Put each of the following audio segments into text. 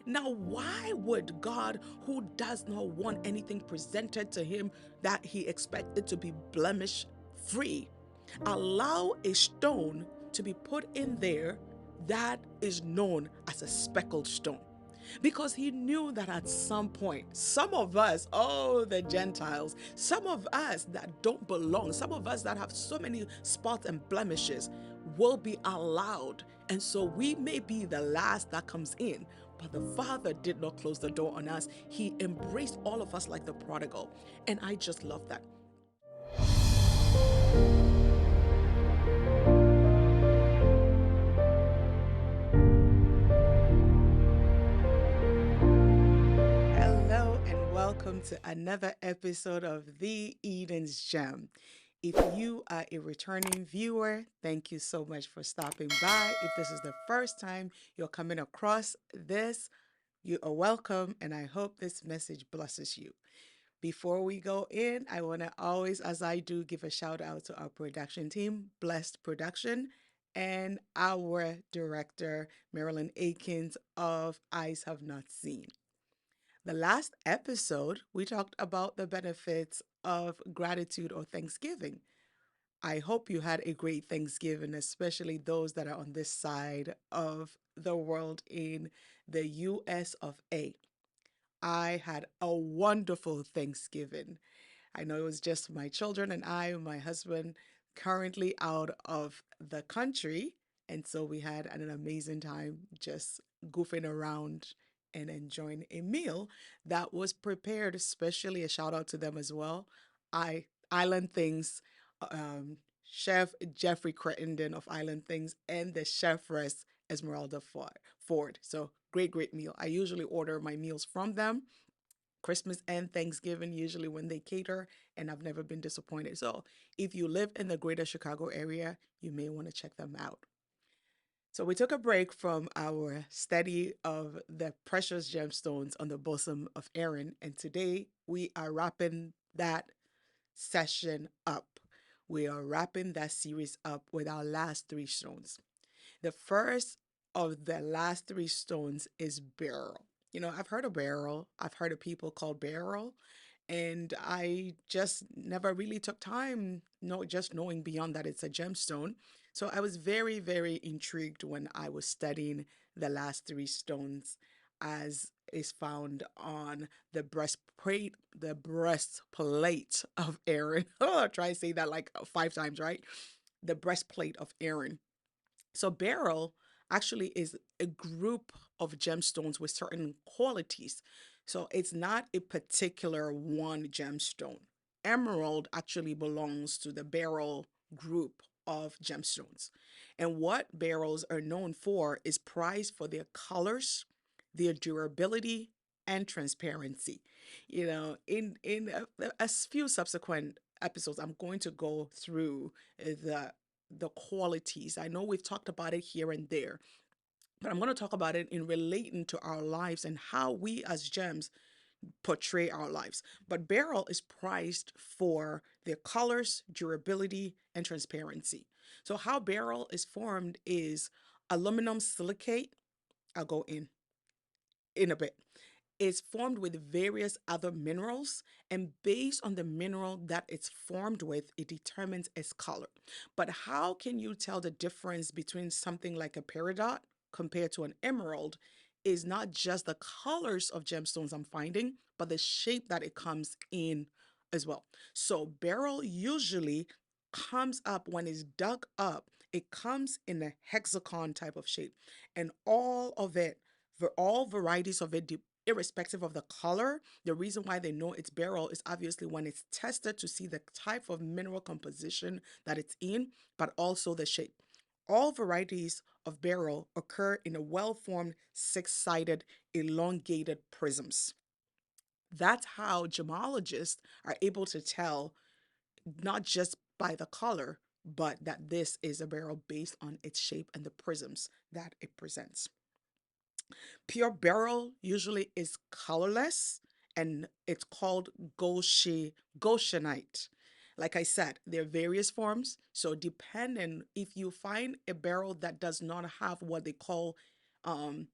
Now, why would God, who does not want anything presented to him that he expected to be blemish free, allow a stone to be put in there that is known as a speckled stone? Because he knew that at some point, some of us, oh, the Gentiles, some of us that don't belong, some of us that have so many spots and blemishes, will be allowed. And so we may be the last that comes in, but the Father did not close the door on us. He embraced all of us like the prodigal. And I just love that. Hello, and welcome to another episode of The Eden's Gem. If you are a returning viewer, thank you so much for stopping by. If this is the first time you're coming across this, you are welcome, and I hope this message blesses you. Before we go in, I want to always, as I do, give a shout out to our production team, Blessed Production, and our director, Marilyn Akins of Eyes Have Not Seen. The last episode, we talked about the benefits of gratitude or Thanksgiving. I hope you had a great Thanksgiving, especially those that are on this side of the world in the US of A. I had a wonderful Thanksgiving. I know it was just my children and my husband currently out of the country. And so we had an amazing time just goofing around and enjoying a meal that was prepared, especially a shout out to them as well. I Island Things, um, Chef Jeffrey Crittenden of Island Things and the chefress Esmeralda Ford. So great meal. I usually order my meals from them Christmas and Thanksgiving, usually when they cater, and I've never been disappointed. So if you live in the greater Chicago area, you may want to check them out. So we took a break from our study of the precious gemstones on the bosom of Aaron, and today we are wrapping that session up. We are wrapping that series up with our last three stones. The first of the last three stones is beryl. I've heard of beryl. I've heard of people called beryl, and I just never really took time, just knowing beyond that it's a gemstone. So I was very, very intrigued when I was studying the last three stones, as is found on the breastplate of Aaron. Oh, I'll try to say that like five times, right? The breastplate of Aaron. So beryl actually is a group of gemstones with certain qualities. So it's not a particular one gemstone. Emerald actually belongs to the beryl group of gemstones. And what beryls are known for is prized for their colors, their durability, and transparency. In a few subsequent episodes, I'm going to go through the qualities. I know we've talked about it here and there, but I'm going to talk about it in relating to our lives and how we as gems portray our lives. But beryl is prized for their colors, durability, and transparency. So how beryl is formed is aluminum silicate. I'll go in a bit. It's formed with various other minerals, and based on the mineral that it's formed with, it determines its color. But how can you tell the difference between something like a peridot compared to an emerald? Is not just the colors of gemstones I'm finding, but the shape that it comes in as well. So beryl usually comes up when it's dug up. It comes in a hexagon type of shape, and all of it, for all varieties of it, irrespective of the color. The reason why they know it's beryl is obviously when it's tested to see the type of mineral composition that it's in, but also the shape. All varieties of beryl occur in a well-formed six-sided elongated prisms. That's how gemologists are able to tell, not just by the color, but that this is a beryl based on its shape and the prisms that it presents. Pure beryl usually is colorless, and it's called Goshenite. Like I said, there are various forms. So depending, if you find a beryl that does not have what they call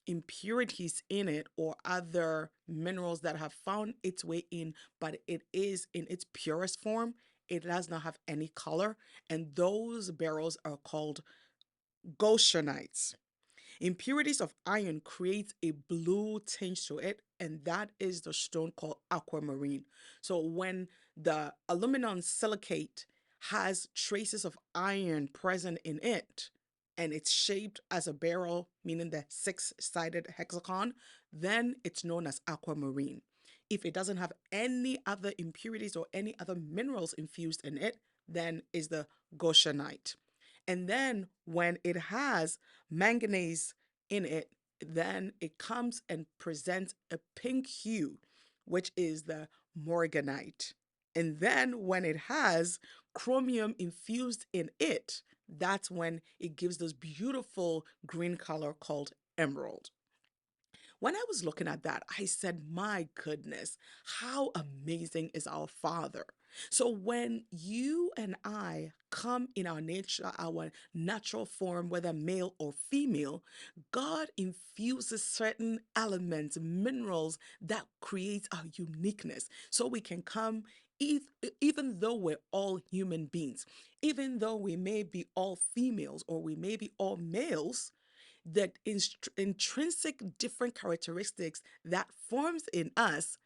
impurities in it or other minerals that have found its way in, but it is in its purest form. It does not have any color, and those barrels are called Goshenites. Impurities of iron create a blue tinge to it, and that is the stone called aquamarine. So when the aluminum silicate has traces of iron present in it, and it's shaped as a barrel, meaning the six-sided hexagon, then it's known as aquamarine. If it doesn't have any other impurities or any other minerals infused in it, then is the goshenite. And then when it has manganese in it, then it comes and presents a pink hue, which is the morganite. And then when it has chromium infused in it, that's when it gives this beautiful green color called emerald. When I was looking at that, I said, my goodness, how amazing is our Father? So when you and I come in our nature, our natural form, whether male or female, God infuses certain elements, minerals that create our uniqueness. So we can come even though we're all human beings, even though we may be all females or we may be all males, the intrinsic different characteristics that forms in us,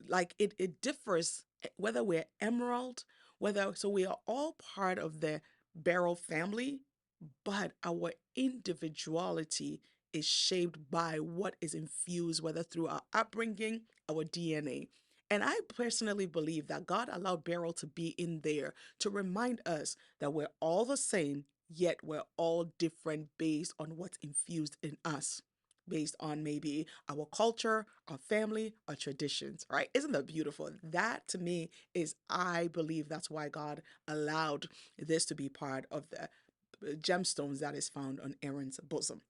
like it differs whether we're emerald, whether, so we are all part of the Beryl family, but our individuality is shaped by what is infused, whether through our upbringing, our DNA. And I personally believe that God allowed Beryl to be in there to remind us that we're all the same, yet we're all different based on what's infused in us, based on maybe our culture, our family, our traditions, right? Isn't that beautiful? That to me is, I believe that's why God allowed this to be part of the gemstones that is found on Aaron's bosom.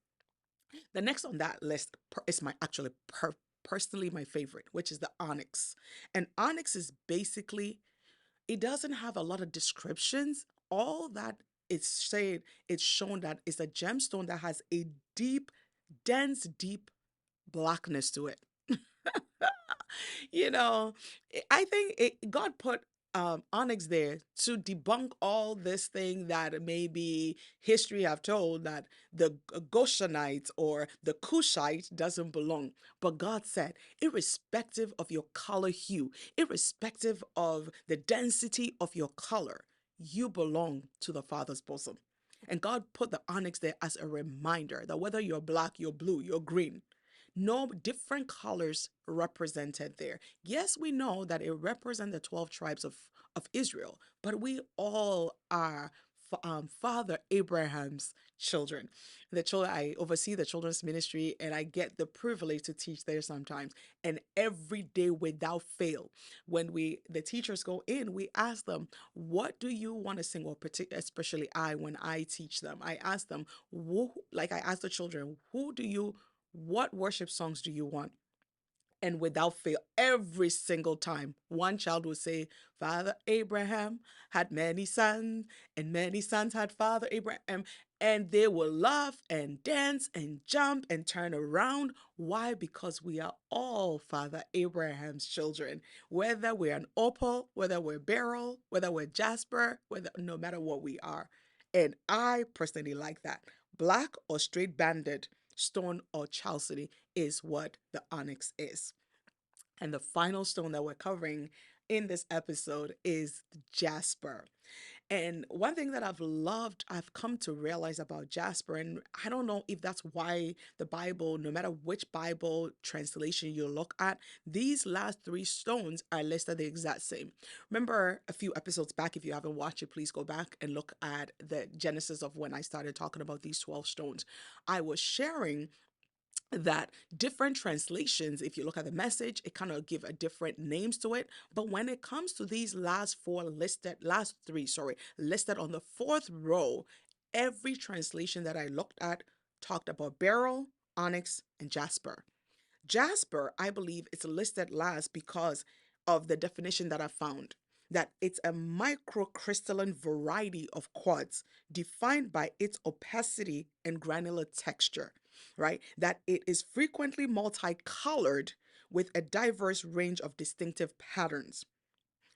The next on that list is my actually personally my favorite, which is the onyx. And onyx is basically, it doesn't have a lot of descriptions. All that it's saying, it's shown that it's a gemstone that has a deep, dense, deep blackness to it. you know, I think God put Onyx there to debunk all this thing that maybe history have told that the Goshenite or the Cushite doesn't belong. But God said, irrespective of your color hue, irrespective of the density of your color, you belong to the Father's bosom. And God put the onyx there as a reminder that whether you're black, you're blue, you're green, no different colors represented there. Yes, we know that it represents the 12 tribes of Israel, but we all are Father Abraham's children. The children, I oversee the children's ministry and I get the privilege to teach there sometimes. And every day without fail, when the teachers go in, we ask them, what do you want to sing? Or especially when I teach them, I ask them, like I ask the children, what worship songs do you want? And without fail, every single time, one child would say, Father Abraham had many sons, and many sons had Father Abraham. And they will laugh and dance and jump and turn around. Why? Because we are all Father Abraham's children. Whether we're an opal, whether we're beryl, whether we're jasper, whether no matter what we are. And I personally like that. Black or straight banded, stone or chalcedony is what the onyx is. And the final stone that we're covering in this episode is Jasper. And one thing that I've come to realize about Jasper, and I don't know if that's why the Bible, no matter which Bible translation you look at, these last three stones are listed the exact same. Remember a few episodes back, if you haven't watched it, please go back and look at the genesis of when I started talking about these 12 stones. I was sharing that different translations, if you look at the message, it kind of give a different names to it. But when it comes to these last three, sorry, listed on the fourth row, every translation that I looked at talked about beryl, onyx, and jasper. Jasper, I believe, is listed last because of the definition that I found, that it's a microcrystalline variety of quartz defined by its opacity and granular texture. right? That it is frequently multicolored with a diverse range of distinctive patterns,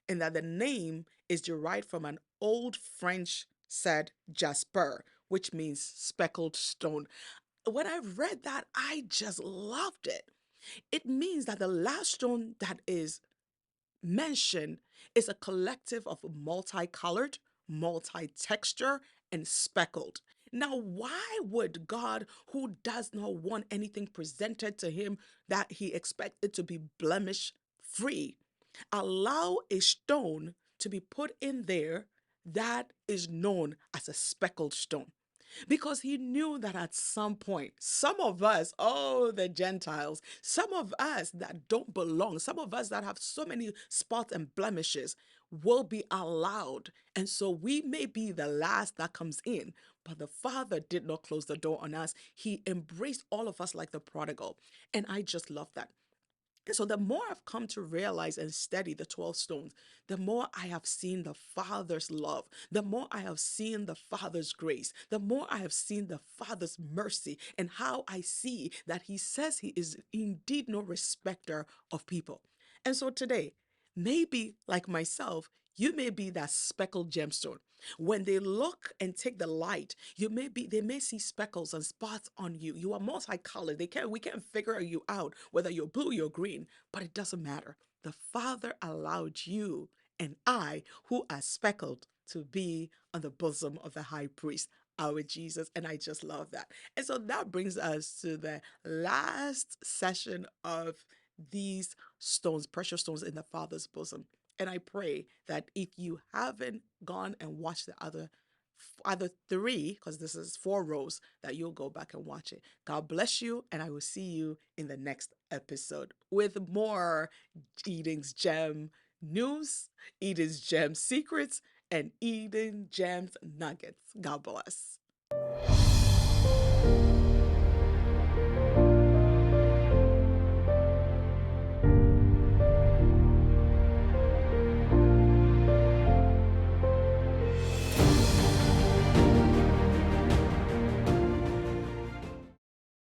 and that the name is derived from an old French said Jasper, which means speckled stone. When I read that, I just loved it. It means that the last stone that is mentioned is a collective of multicolored, multi-texture, and speckled. Now, why would God, who does not want anything presented to him that he expected to be blemish free, allow a stone to be put in there that is known as a speckled stone? Because he knew that at some point, some of us, oh, the Gentiles, some of us that don't belong, some of us that have so many spots and blemishes will be allowed. And so we may be the last that comes in, but the Father did not close the door on us. He embraced all of us like the prodigal. And I just love that. And so the more I've come to realize and study the 12 stones, the more I have seen the Father's love, the more I have seen the Father's grace, the more I have seen the Father's mercy, and how I see that He says He is indeed no respecter of people. And so today, maybe like myself, you may be that speckled gemstone. When they look and take the light, they may see speckles and spots on you. You are multicolored. We can't figure you out whether you're blue, you're green, but it doesn't matter. The Father allowed you and I, who are speckled, to be on the bosom of the high priest, our Jesus. And I just love that. And so that brings us to the last session of these stones, precious stones in the Father's bosom. And I pray that if you haven't gone and watched the other three, because this is 4 rows, that you'll go back and watch it. God bless you, and I will see you in the next episode with more Eden's Gem news, Eden's Gem secrets, and Eden Gems nuggets. God bless.